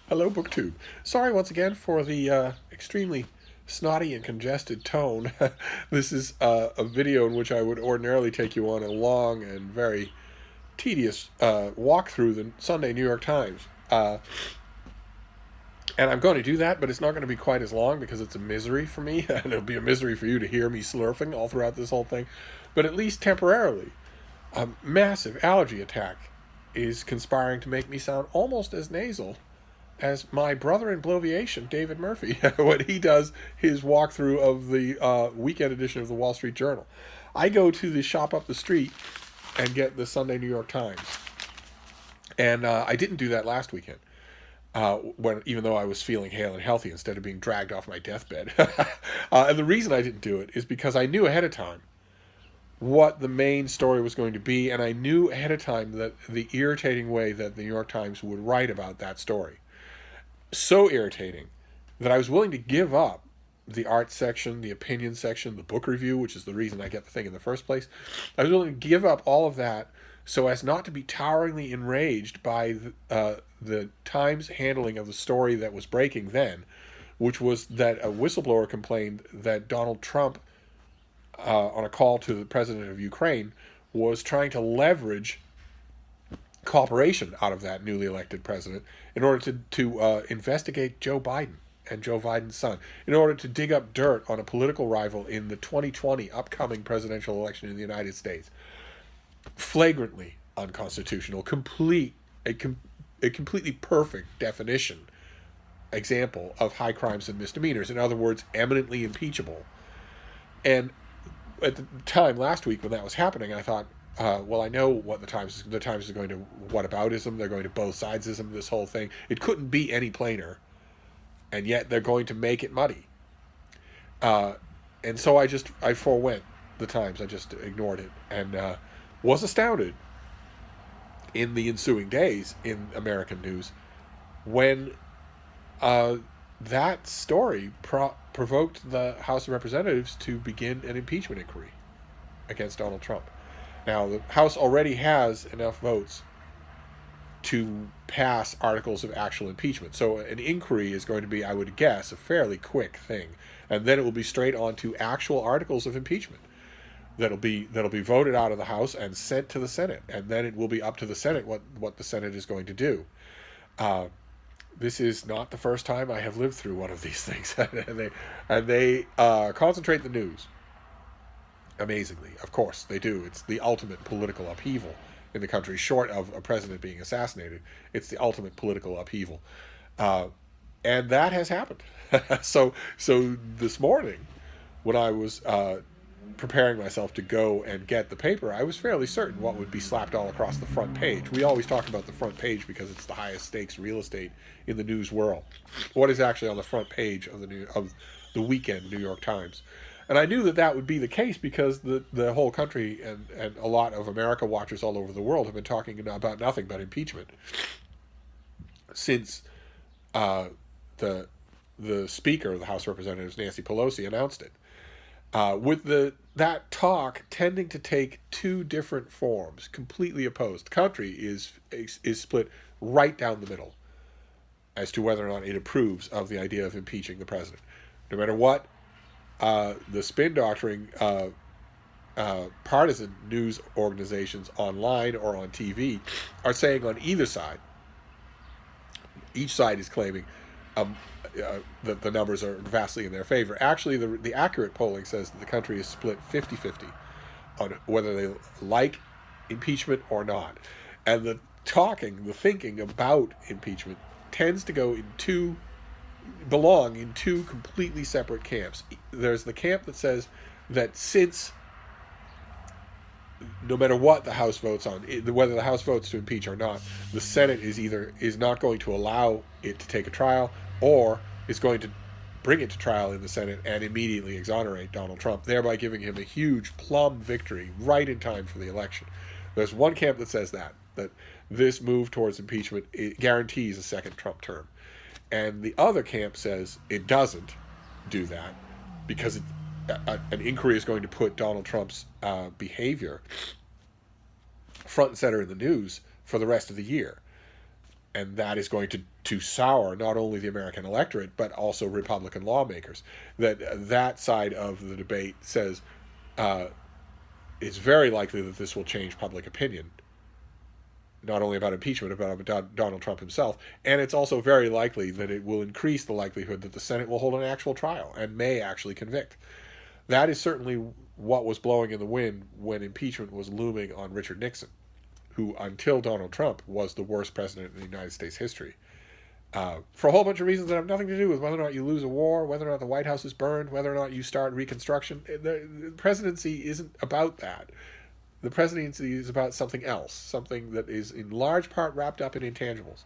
Hello, BookTube. Sorry once again for the extremely snotty and congested tone. This is a video in which I would ordinarily take you on a long and very tedious walk through the Sunday New York Times. And I'm going to do that, but it's not going to be quite as long because it's a misery for me, and it'll be a misery for you to hear me slurping all throughout this whole thing. But at least temporarily, a massive allergy attack is conspiring to make me sound almost as nasal as my brother in Bloviation, David Murphy, when he does his walkthrough of the weekend edition of the Wall Street Journal. I go to the shop up the street and get the Sunday New York Times. And I didn't do that last weekend, when even though I was feeling hale and healthy instead of being dragged off my deathbed. And the reason I didn't do it is because I knew ahead of time what the main story was going to be, and I knew ahead of time that the irritating way that the New York Times would write about that story. So irritating that I was willing to give up the art section, the opinion section, the book review, which is the reason I get the thing in the first place. I was willing to give up all of that so as not to be toweringly enraged by the Times handling of the story that was breaking then, which was that a whistleblower complained that Donald Trump, on a call to the president of Ukraine, was trying to leverage cooperation out of that newly elected president in order to investigate Joe Biden and Joe Biden's son, in order to dig up dirt on a political rival in the 2020 upcoming presidential election in the United States. Flagrantly unconstitutional, a completely perfect definition, example of high crimes and misdemeanors. In other words, eminently impeachable. And at the time last week when that was happening, I thought, well, I know what the Times is going to whataboutism. They're going to both sidesism. This whole thing, it couldn't be any plainer, and yet they're going to make it muddy. And so I forewent the Times. I just ignored it and was astounded in the ensuing days in American news when that story provoked the House of Representatives to begin an impeachment inquiry against Donald Trump. Now, the House already has enough votes to pass articles of actual impeachment. So an inquiry is going to be, I would guess, a fairly quick thing. And then it will be straight on to actual articles of impeachment that'll be voted out of the House and sent to the Senate. And then it will be up to the Senate what the Senate is going to do. This is not the first time I have lived through one of these things. and they concentrate the news. Amazingly, of course, they do. It's the ultimate political upheaval in the country, short of a president being assassinated. It's the ultimate political upheaval. And that has happened. So this morning, when I was preparing myself to go and get the paper, I was fairly certain what would be slapped all across the front page. We always talk about the front page because it's the highest stakes real estate in the news world. What is actually on the front page of the weekend New York Times? And I knew that would be the case because the whole country and a lot of America watchers all over the world have been talking about nothing but impeachment since the Speaker of the House of Representatives, Nancy Pelosi, announced it. With that talk tending to take two different forms, completely opposed. The country is split right down the middle as to whether or not it approves of the idea of impeaching the president. No matter what the spin doctoring partisan news organizations online or on TV are saying on either side, each side is claiming that the numbers are vastly in their favor. Actually, the accurate polling says that the country is split 50-50 on whether they like impeachment or not. And the thinking about impeachment tends to belong in two completely separate camps. There's the camp that says that since no matter what the House votes on, whether the House votes to impeach or not, the Senate is not going to allow it to take a trial, or is going to bring it to trial in the Senate and immediately exonerate Donald Trump, thereby giving him a huge plum victory right in time for the election. There's one camp that says that this move towards impeachment, it guarantees a second Trump term. And the other camp says it doesn't do that because an inquiry is going to put Donald Trump's behavior front and center in the news for the rest of the year. And that is going to sour not only the American electorate but also Republican lawmakers. That side of the debate says it's very likely that this will change public opinion, not only about impeachment, but about Donald Trump himself. And it's also very likely that it will increase the likelihood that the Senate will hold an actual trial and may actually convict. That is certainly what was blowing in the wind when impeachment was looming on Richard Nixon, who, until Donald Trump, was the worst president in the United States history. For a whole bunch of reasons that have nothing to do with whether or not you lose a war, whether or not the White House is burned, whether or not you start Reconstruction. The presidency isn't about that. The presidency is about something else, something that is in large part wrapped up in intangibles.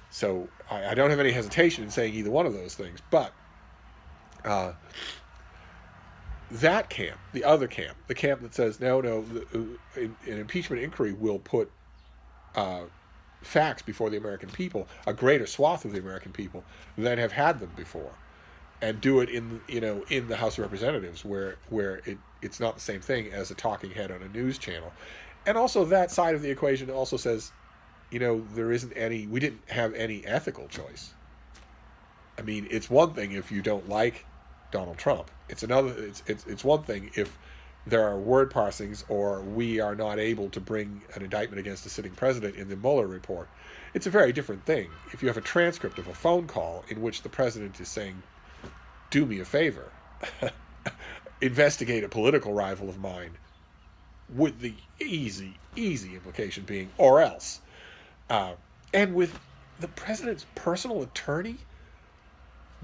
So I don't have any hesitation in saying either one of those things, but that camp, the other camp, the camp that says, no, an impeachment inquiry will put facts before the American people, a greater swath of the American people than have had them before, and do it in the House of Representatives, where it's not the same thing as a talking head on a news channel. And also that side of the we didn't have any ethical choice. I mean, it's one thing if you don't like Donald Trump. It's one thing if there are word parsings or we are not able to bring an indictment against a sitting president in the Mueller report. It's a very different thing if you have a transcript of a phone call in which the president is saying, do me a favor, investigate a political rival of mine, with the easy implication being, or else. And with the president's personal attorney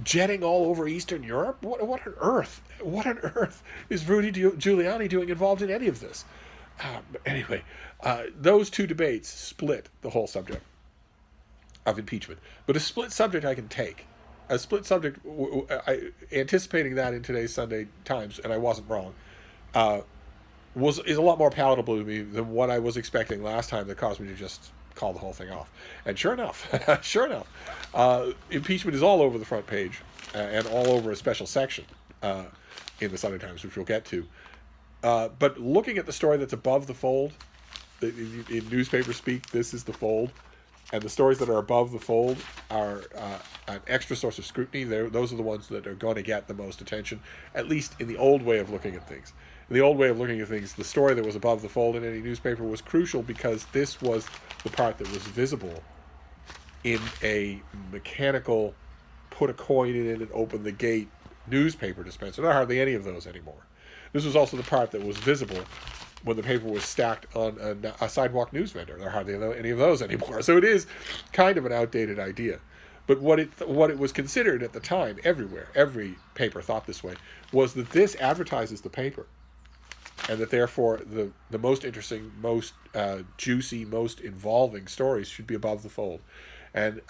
jetting all over Eastern Europe, what on earth is Rudy Giuliani doing involved in any of this? Anyway, those two debates split the whole subject of impeachment. But a split subject I can take. A split subject, anticipating that in today's Sunday Times, and I wasn't wrong, is a lot more palatable to me than what I was expecting last time that caused me to just call the whole thing off. And sure enough, impeachment is all over the front page and all over a special section in the Sunday Times, which we'll get to. But looking at the story that's above the fold, in newspaper speak, this is the fold. And the stories that are above the fold are an extra source of scrutiny. Those are the ones that are going to get the most attention, at least in the old way of looking at things. In the old way of looking at things, the story that was above the fold in any newspaper was crucial because this was the part that was visible in a mechanical, put a coin in it and open the gate newspaper dispenser. There are hardly any of those anymore. This was also the part that was visible when the paper was stacked on a sidewalk news vendor. There are hardly any of those anymore. So it is kind of an outdated idea. But what it was considered at the time, everywhere, every paper thought this way, was that this advertises the paper. And that therefore the most interesting, most juicy, most involving stories should be above the fold. And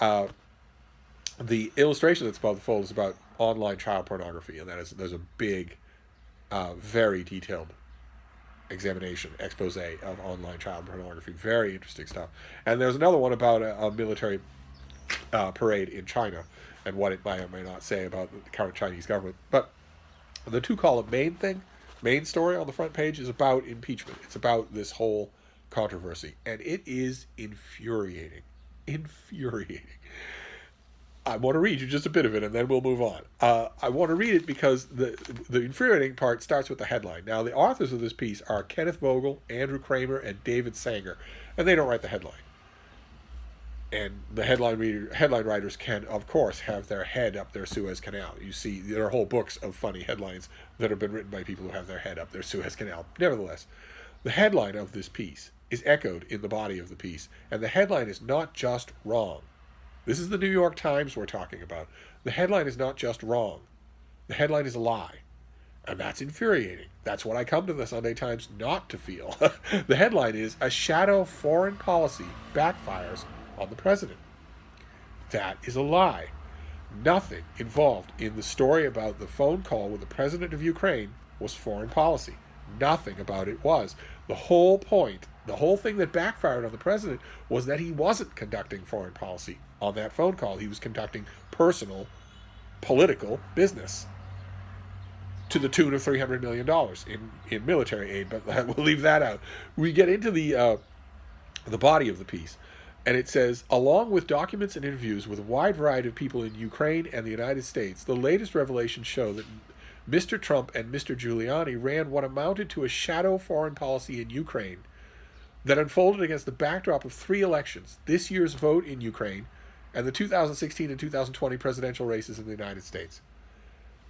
the illustration that's above the fold is about online child pornography. And there's a big, very detailed expose of online child pornography. Very interesting stuff. And there's another one about a military parade in China and what it may or may not say about the current Chinese government. But the two column main story on the front page is about impeachment. It's about this whole controversy. And it is infuriating. I want to read you just a bit of it and then we'll move on. I want to read it because the infuriating part starts with the headline. Now, the authors of this piece are Kenneth Vogel, Andrew Kramer, and David Sanger, and they don't write the headline. And the headline writers can, of course, have their head up their Suez Canal. You see, there are whole books of funny headlines that have been written by people who have their head up their Suez Canal. Nevertheless, the headline of this piece is echoed in the body of the piece, and the headline is not just wrong. This is the New York Times we're talking about. The headline is not just wrong. The headline is a lie. And that's infuriating. That's what I come to the Sunday Times not to feel. The headline is, "A Shadow Foreign Policy Backfires on the President." That is a lie. Nothing involved in the story about the phone call with the president of Ukraine was foreign policy. Nothing about it was. The whole point, the whole thing that backfired on the president was that he wasn't conducting foreign policy on that phone call. He was conducting personal, political business to the tune of $300 million in military aid, but we'll leave that out. We get into the body of the piece. And it says, along with documents and interviews with a wide variety of people in Ukraine and the United States, the latest revelations show that Mr. Trump and Mr. Giuliani ran what amounted to a shadow foreign policy in Ukraine that unfolded against the backdrop of three elections: this year's vote in Ukraine and the 2016 and 2020 presidential races in the United States.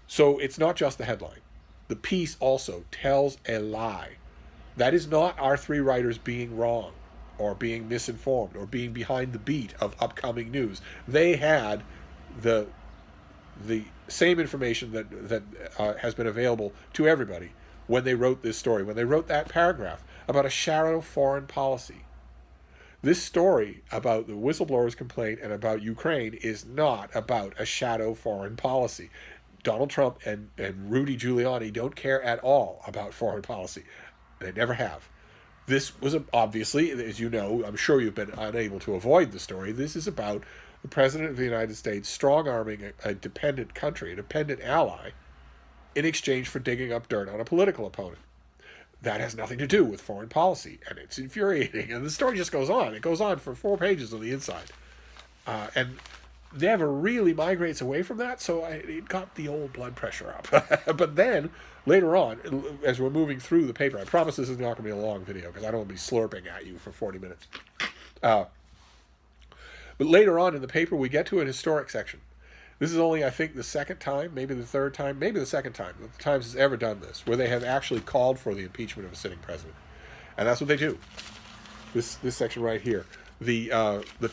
So it's not just the headline. The piece also tells a lie. That is not our three writers being wrong or being misinformed or being behind the beat of upcoming news. They had the same information that has been available to everybody when they wrote this story, when they wrote that paragraph about a shadow foreign policy. This story about the whistleblower's complaint and about Ukraine is not about a shadow foreign policy. Donald Trump and Rudy Giuliani don't care at all about foreign policy. They never have. This was obviously, as you know, I'm sure you've been unable to avoid the story. This is about the President of the United States strong-arming a dependent country, a dependent ally, in exchange for digging up dirt on a political opponent. That has nothing to do with foreign policy, and it's infuriating. And the story just goes on. It goes on for 4 pages on the inside. And never really migrates away from that, so it got the old blood pressure up. But then, later on, as we're moving through the paper, I promise this is not going to be a long video, because I don't want to be slurping at you for 40 minutes. But later on in the paper, we get to an historic section. This is only, I think, the second time, maybe the third time, maybe the second time that the Times has ever done this, where they have actually called for the impeachment of a sitting president. And that's what they do. This section right here. The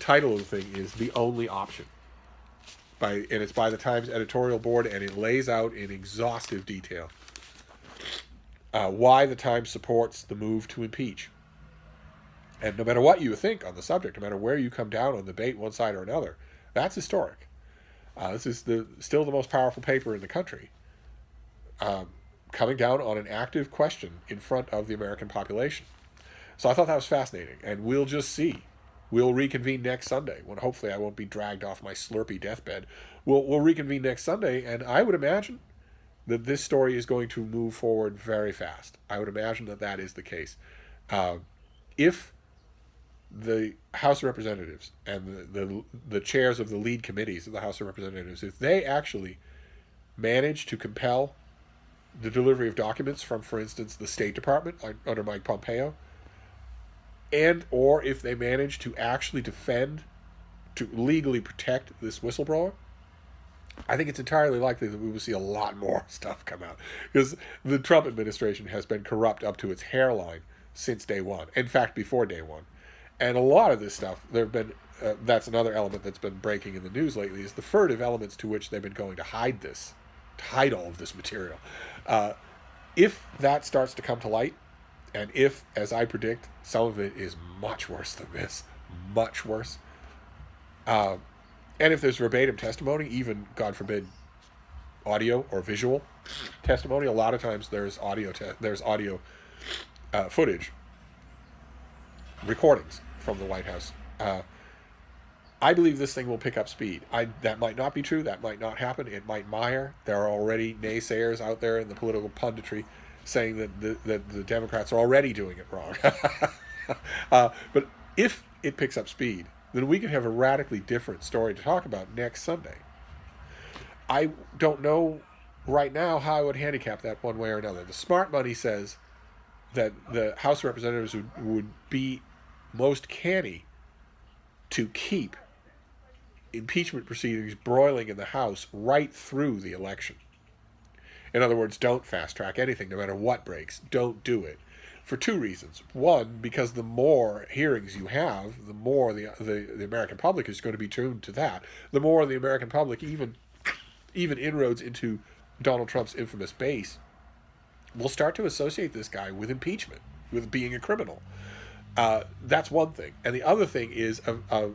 title of the thing is "The Only Option." And it's by the Times editorial board, and it lays out in exhaustive detail why the Times supports the move to impeach. And no matter what you think on the subject, no matter where you come down on the debate, one side or another, that's historic. This is still the most powerful paper in the country, coming down on an active question in front of the American population. So I thought that was fascinating, and we'll just see. We'll reconvene next Sunday, when hopefully I won't be dragged off my slurpy deathbed. We'll reconvene next Sunday, and I would imagine that this story is going to move forward very fast. I would imagine that is the case. If the House of Representatives and the chairs of the lead committees of the House of Representatives, if they actually manage to compel the delivery of documents from, for instance, the State Department under Mike Pompeo, and or if they manage to actually defend, to legally protect this whistleblower, I think it's entirely likely that we will see a lot more stuff come out, because the Trump administration has been corrupt up to its hairline since day one. In fact, before day one. And a lot of this stuff, there have been, that's another element that's been breaking in the news lately, is the furtive elements to which they've been going to hide this, to hide all of this material. If that starts to come to light, and if, as I predict, some of it is much worse than this, much worse, and if there's verbatim testimony, even, God forbid, audio or visual testimony, a lot of times there's audio footage, recordings from the White House. I believe this thing will pick up speed. That might not be true. That might not happen. It might mire. There are already naysayers out there in the political punditry saying that the Democrats are already doing it wrong. But if it picks up speed, then we could have a radically different story to talk about next Sunday. I don't know right now how I would handicap that one way or another. The smart money says that the House of Representatives would be most canny to keep impeachment proceedings broiling in the House right through the election. In other words, don't fast track anything, no matter what breaks. Don't do it. For two reasons. One, because the more hearings you have, the more the American public is going to be tuned to that. The more the American public, even inroads into Donald Trump's infamous base, will start to associate this guy with impeachment, with being a criminal. That's one thing. And the other thing is a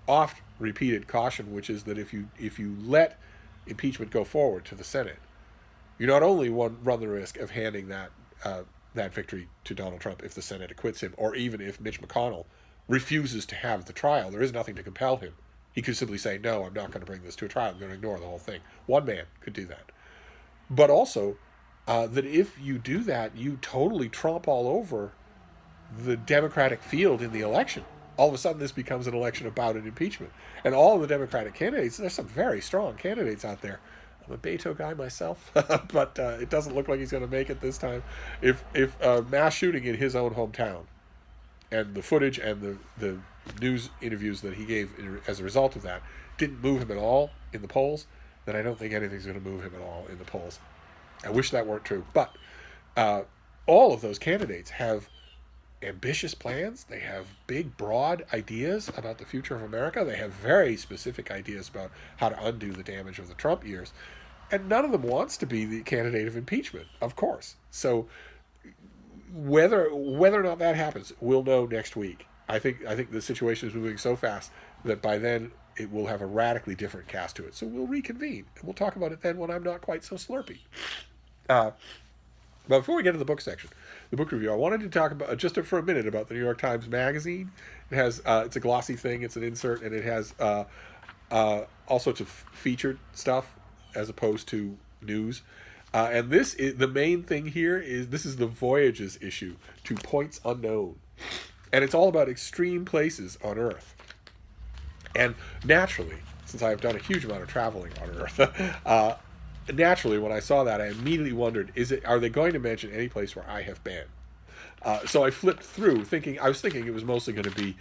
oft-repeated caution, which is that if you let impeachment go forward to the Senate, you not only run the risk of handing that victory to Donald Trump if the Senate acquits him, or even if Mitch McConnell refuses to have the trial. There is nothing to compel him. He could simply say, no, I'm not going to bring this to a trial. I'm going to ignore the whole thing. One man could do that. But also, that if you do that, you totally tromp all over the Democratic field in the election. all of a sudden this becomes an election about an impeachment. And all of the Democratic candidates, there's some very strong candidates out there. I'm a Beto guy myself, but it doesn't look like he's going to make it this time. If mass shooting in his own hometown, and the footage and the news interviews that he gave as a result of that didn't move him at all in the polls, then I don't think anything's going to move him at all in the polls. I wish that weren't true. But all of those candidates have ambitious plans. They have big, broad ideas about the future of America. They have very specific ideas about how to undo the damage of the Trump years. And none of them wants to be the candidate of impeachment, of course. So whether or not that happens, we'll know next week. I think the situation is moving so fast that by then it will have a radically different cast to it. So we'll reconvene and we'll talk about it then when I'm not quite so slurpy. But before we get to the book section, the book review, I wanted to talk about just for a minute about the New York Times Magazine. It has it's a glossy thing, it's an insert, and it has all sorts of featured stuff as opposed to news. And this is the main thing here is this is the Voyages issue to Points Unknown. And it's all about extreme places on Earth. And naturally, since I have done a huge amount of traveling on Earth, naturally when I saw that, I immediately wondered, are they going to mention any place where I have been? So I flipped through, I was thinking it was mostly going to be,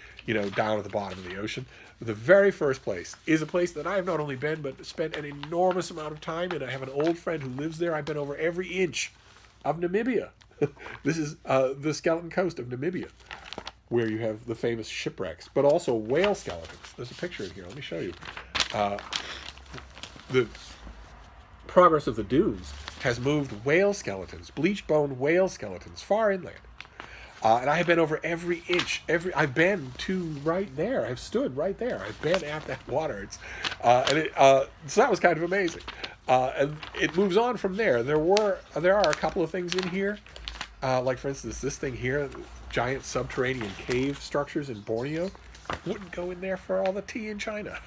down at the bottom of the ocean. The very first place is a place that I have not only been, but spent an enormous amount of time in. I have an old friend who lives there. I've been over every inch of Namibia. This is the skeleton coast of Namibia, where you have the famous shipwrecks, but also whale skeletons. There's a picture in here. Let me show you. The progress of the dunes has moved whale skeletons, bleach-boned whale skeletons, far inland. And I have been over every inch. I've been to right there. I've stood right there. I've been at that water. So that was kind of amazing. And it moves on from there. There are a couple of things in here, like for instance this thing here, giant subterranean cave structures in Borneo. Wouldn't go in there for all the tea in China.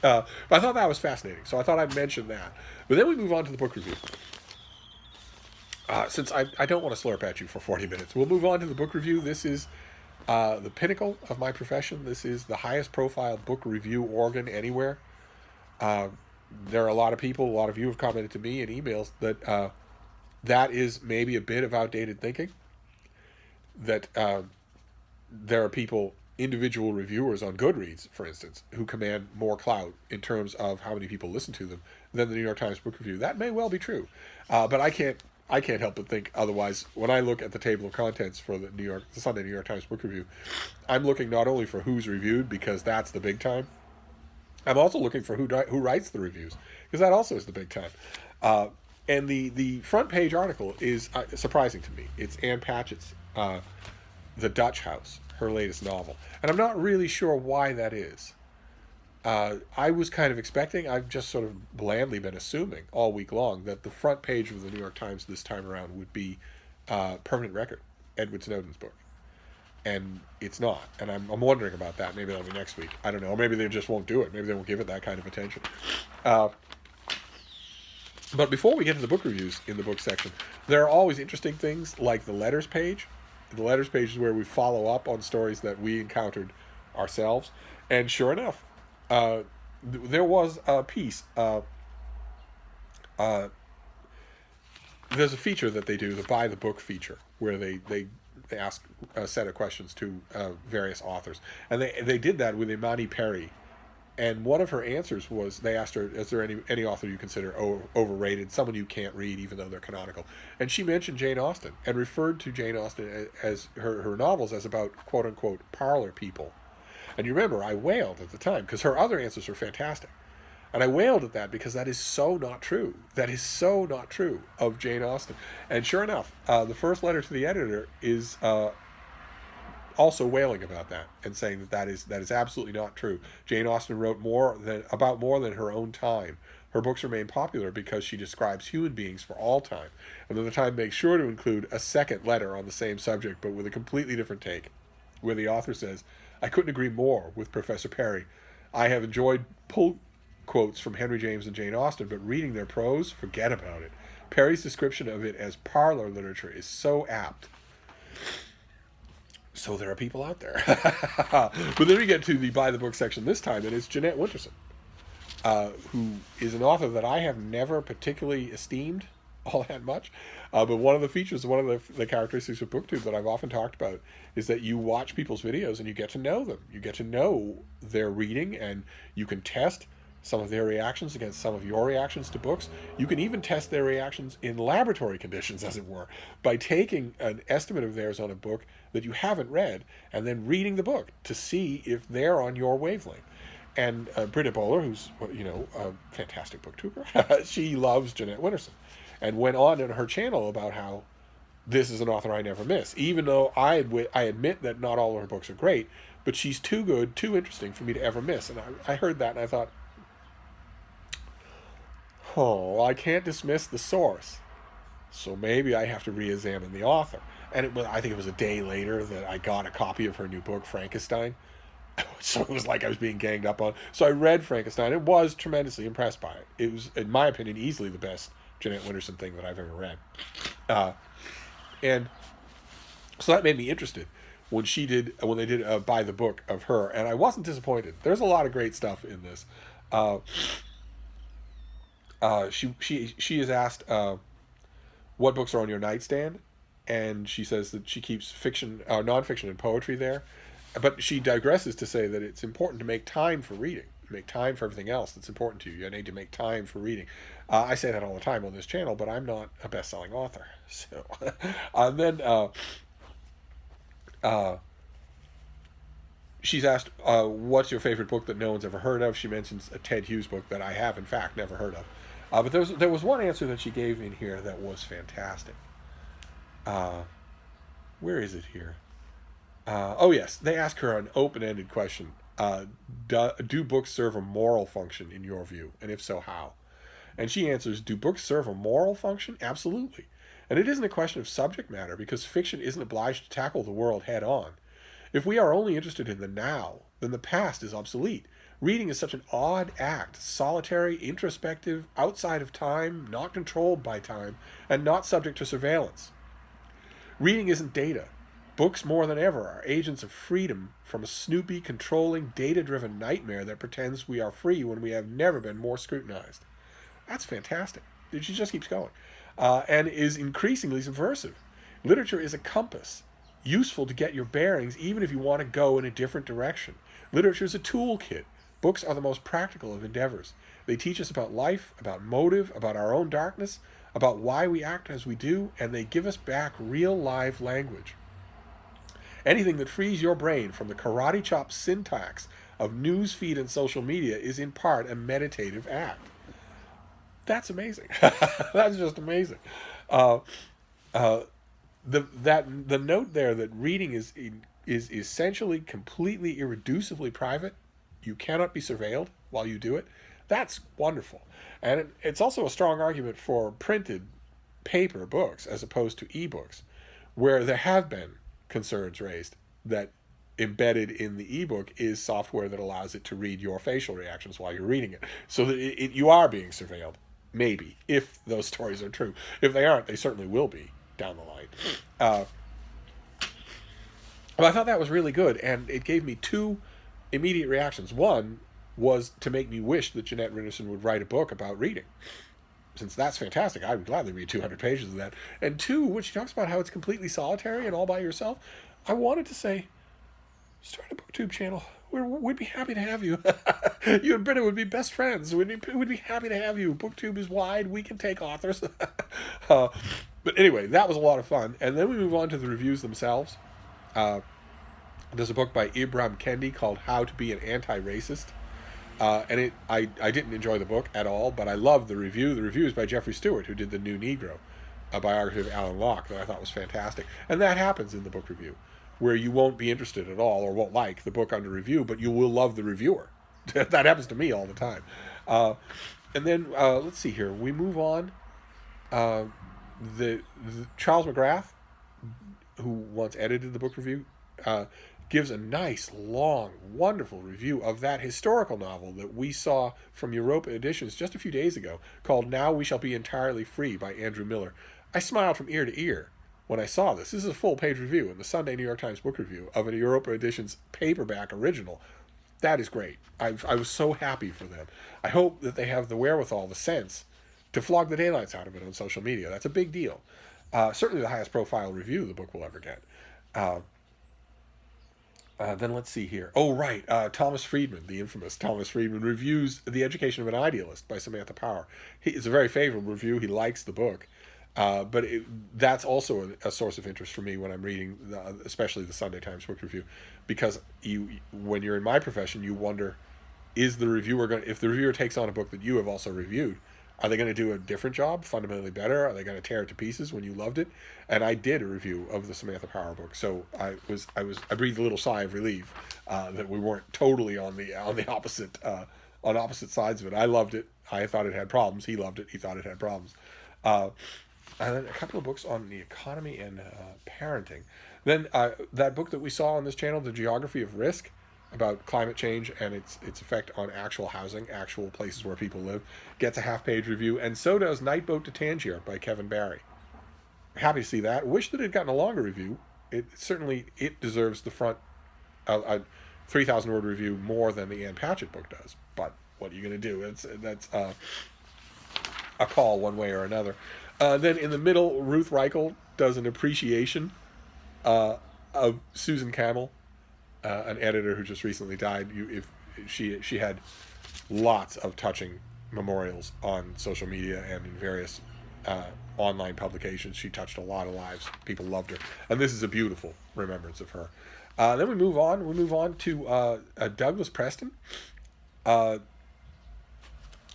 But I thought that was fascinating, so I thought I'd mention that. But then we move on to the book review. Since I don't want to slurp at you for 40 minutes, we'll move on to the book review. This is the pinnacle of my profession. This is the highest profile book review organ anywhere. There are a lot of people, a lot of you have commented to me in emails that that is maybe a bit of outdated thinking. That there are people, individual reviewers on Goodreads, for instance, who command more clout in terms of how many people listen to them than the New York Times Book Review. That may well be true, but I can't help but think otherwise. When I look at the table of contents for the Sunday New York Times Book Review, I'm looking not only for who's reviewed, because that's the big time. I'm also looking for who writes the reviews, because that also is the big time. And the front page article is surprising to me. It's Ann Patchett's The Dutch House, her latest novel. And I'm not really sure why that is. I was kind of expecting, I've just sort of blandly been assuming all week long that the front page of the New York Times this time around would be Permanent Record, Edward Snowden's book. And it's not. And I'm wondering about that. Maybe that'll be next week. I don't know. Or maybe they just won't do it. Maybe they won't give it that kind of attention. But before we get to the book reviews in the book section, there are always interesting things like the letters page. The letters page is where we follow up on stories that we encountered ourselves. And sure enough, there was a piece. There's a feature that they do, the Buy the Book feature, where they ask a set of questions to various authors. And they did that with Imani Perry. And one of her answers was, they asked her, is there any author you consider overrated, someone you can't read even though they're canonical? And she mentioned Jane Austen and referred to Jane Austen as her novels as about quote-unquote parlor people. And you remember, I wailed at the time because her other answers were fantastic. And I wailed at that because that is so not true. That is so not true of Jane Austen. And sure enough, the first letter to the editor is also wailing about that and saying that is absolutely not true. Jane Austen wrote more than her own time. Her books remain popular because she describes human beings for all time. And then the Time makes sure to include a second letter on the same subject, but with a completely different take, where the author says, I couldn't agree more with Professor Perry. I have enjoyed pull quotes from Henry James and Jane Austen, but reading their prose, forget about it. Perry's description of it as parlor literature is so apt. So there are people out there. But then we get to the buy the book section this time, and it's Jeanette Winterson, who is an author that I have never particularly esteemed all that much. But one of the features, one of the characteristics of BookTube that I've often talked about is that you watch people's videos and you get to know them. You get to know their reading, and you can test some of their reactions against some of your reactions to books. You can even test their reactions in laboratory conditions, as it were, by taking an estimate of theirs on a book that you haven't read and then reading the book to see if they're on your wavelength. And Britta Bowler, who's a fantastic booktuber, she loves Jeanette Winterson, and went on in her channel about how this is an author I never miss. Even though I admit that not all of her books are great, but she's too good, too interesting for me to ever miss. And I heard that and I thought, oh, I can't dismiss the source, so maybe I have to re-examine the author. And I think it was a day later that I got a copy of her new book, Frankenstein. So it was like I was being ganged up on. So I read Frankenstein. It was tremendously impressed by it. It was, in my opinion, easily the best Jeanette Winterson thing that I've ever read. And so that made me interested when they did buy the book of her, and I wasn't disappointed. There's a lot of great stuff in this. She is asked what books are on your nightstand, and she says that she keeps fiction, nonfiction, and poetry there. But she digresses to say that it's important to make time for reading, make time for everything else that's important to you. You need to make time for reading. I say that all the time on this channel, but I'm not a best-selling author. So, and then she's asked, what's your favorite book that no one's ever heard of? She mentions a Ted Hughes book that I have, in fact, never heard of. But there was one answer that she gave in here that was fantastic. Where is it here? Oh, yes. They ask her an open-ended question. Do books serve a moral function in your view? And if so, how? And she answers, do books serve a moral function? Absolutely. And it isn't a question of subject matter, because fiction isn't obliged to tackle the world head-on. If we are only interested in the now, then the past is obsolete. Reading is such an odd act, solitary, introspective, outside of time, not controlled by time, and not subject to surveillance. Reading isn't data. Books, more than ever, are agents of freedom from a snoopy, controlling, data-driven nightmare that pretends we are free when we have never been more scrutinized. That's fantastic. She just keeps going. And is increasingly subversive. Literature is a compass, useful to get your bearings even if you want to go in a different direction. Literature is a toolkit. Books are the most practical of endeavors. They teach us about life, about motive, about our own darkness, about why we act as we do, and they give us back real live language. Anything that frees your brain from the karate chop syntax of news feed and social media is in part a meditative act. That's amazing. That's just amazing. The note there that reading is essentially completely irreducibly private. You cannot be surveilled while you do it. That's wonderful. And it's also a strong argument for printed paper books as opposed to ebooks, where there have been concerns raised that embedded in the ebook is software that allows it to read your facial reactions while you're reading it, so that you are being surveilled, maybe, if those stories are true. If they aren't, they certainly will be down the line. But I thought that was really good, and it gave me two immediate reactions. One was to make me wish that Jeanette Winterson would write a book about reading, since that's fantastic. I would gladly read 200 pages of that. And two, when she talks about how it's completely solitary and all by yourself, I wanted to say, start a BookTube channel. We'd be happy to have you. You and Britta would be best friends. We'd be happy to have you. BookTube is wide. We can take authors. But anyway, that was a lot of fun. And then we move on to the reviews themselves. There's a book by Ibram Kendi called How to Be an Anti-Racist. And I didn't enjoy the book at all, but I loved the review. The review is by Jeffrey Stewart, who did The New Negro, a biography of Alan Locke that I thought was fantastic. And that happens in the book review, where you won't be interested at all or won't like the book under review, but you will love the reviewer. That happens to me all the time. And then, let's see here. We move on. The Charles McGrath, who once edited the book review, gives a nice, long, wonderful review of that historical novel that we saw from Europa Editions just a few days ago, called Now We Shall Be Entirely Free by Andrew Miller. I smiled from ear to ear when I saw this. This is a full-page review in the Sunday New York Times Book Review of a Europa Edition's paperback original. That is great. I was so happy for them. I hope that they have the wherewithal, the sense, to flog the daylights out of it on social media. That's a big deal. Certainly the highest profile review the book will ever get. Then let's see here. Oh, right. Thomas Friedman, the infamous Thomas Friedman, reviews The Education of an Idealist by Samantha Power. It's a very favorable review. He likes the book. But that's also a source of interest for me when I'm reading, especially the Sunday Times Book Review, because when you're in my profession, you wonder, if the reviewer takes on a book that you have also reviewed, are they going to do a different job, fundamentally better? Are they going to tear it to pieces when you loved it? And I did a review of the Samantha Power book, so I breathed a little sigh of relief that we weren't totally on the opposite on opposite sides of it. I loved it. I thought it had problems. He loved it. He thought it had problems. And then a couple of books on the economy and parenting. Then that book that we saw on this channel, The Geography of Risk, about climate change and its effect on actual housing, actual places where people live, gets a half-page review, and so does Night Boat to Tangier by Kevin Barry. Happy to see that. Wish that it had gotten a longer review. It deserves the front 3,000-word review more than the Ann Patchett book does. But what are you going to do? That's a call one way or another. Then in the middle, Ruth Reichel does an appreciation of Susan Camel, an editor who just recently died. If she had lots of touching memorials on social media and in various online publications. She touched a lot of lives. People loved her, and this is a beautiful remembrance of her. Then we move on. We move on to Douglas Preston, who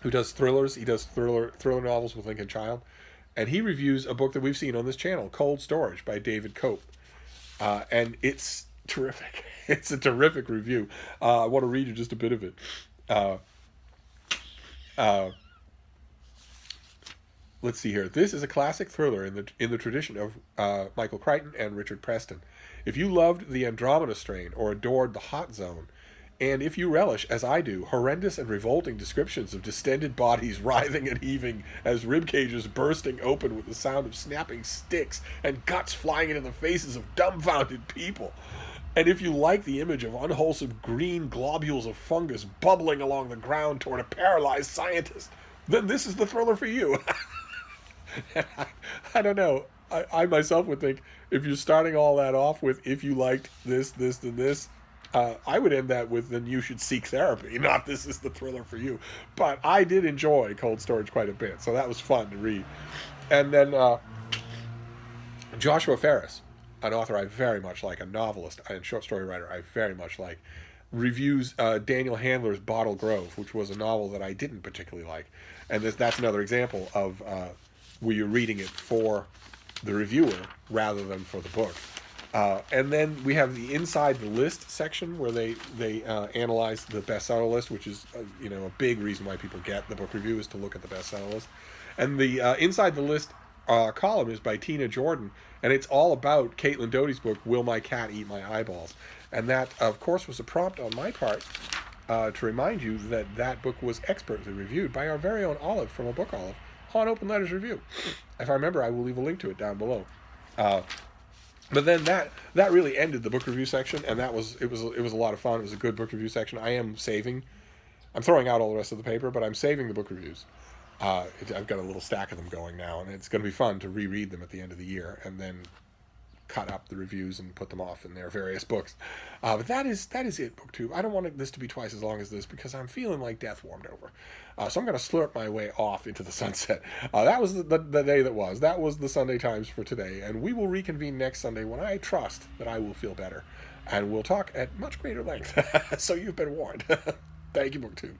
does thrillers. He does thriller novels with Lincoln Child, and he reviews a book that we've seen on this channel, Cold Storage by David Cope, and it's terrific. It's a terrific review. I want to read you just a bit of it. Let's see here. This is a classic thriller in the tradition of Michael Crichton and Richard Preston. If you loved The Andromeda Strain or adored The Hot Zone, and if you relish, as I do, horrendous and revolting descriptions of distended bodies writhing and heaving as rib cages bursting open with the sound of snapping sticks and guts flying into the faces of dumbfounded people, and if you like the image of unwholesome green globules of fungus bubbling along the ground toward a paralyzed scientist, then this is the thriller for you. I don't know. I myself would think, if you're starting all that off with, if you liked this, and this, I would end that with, then you should seek therapy, not this is the thriller for you. But I did enjoy Cold Storage quite a bit, so that was fun to read. And then Joshua Ferris, an author I very much like, a novelist and short story writer I very much like, reviews Daniel Handler's Bottle Grove, which was a novel that I didn't particularly like. And that's another example of where you're reading it for the reviewer rather than for the book. And then we have the Inside the List section where they analyze the bestseller list, which is a big reason why people get the book review, is to look at the bestseller list. And the Inside the List column is by Tina Jordan, and it's all about Caitlin Doty's book, Will My Cat Eat My Eyeballs? And that, of course, was a prompt on my part to remind you that book was expertly reviewed by our very own Olive from A Book Olive on Open Letters Review. If I remember, I will leave a link to it down below. But then that really ended the book review section, and it was a lot of fun. It was a good book review section. I'm throwing out all the rest of the paper, but I'm saving the book reviews. I've got a little stack of them going now, and it's going to be fun to reread them at the end of the year and then cut up the reviews and put them off in their various books. But that is it, BookTube. I don't want this to be twice as long as this because I'm feeling like death warmed over. So I'm going to slurp my way off into the sunset. That was the day that was. That was the Sunday Times for today, and we will reconvene next Sunday when I trust that I will feel better. And we'll talk at much greater length. So you've been warned. Thank you, BookTube.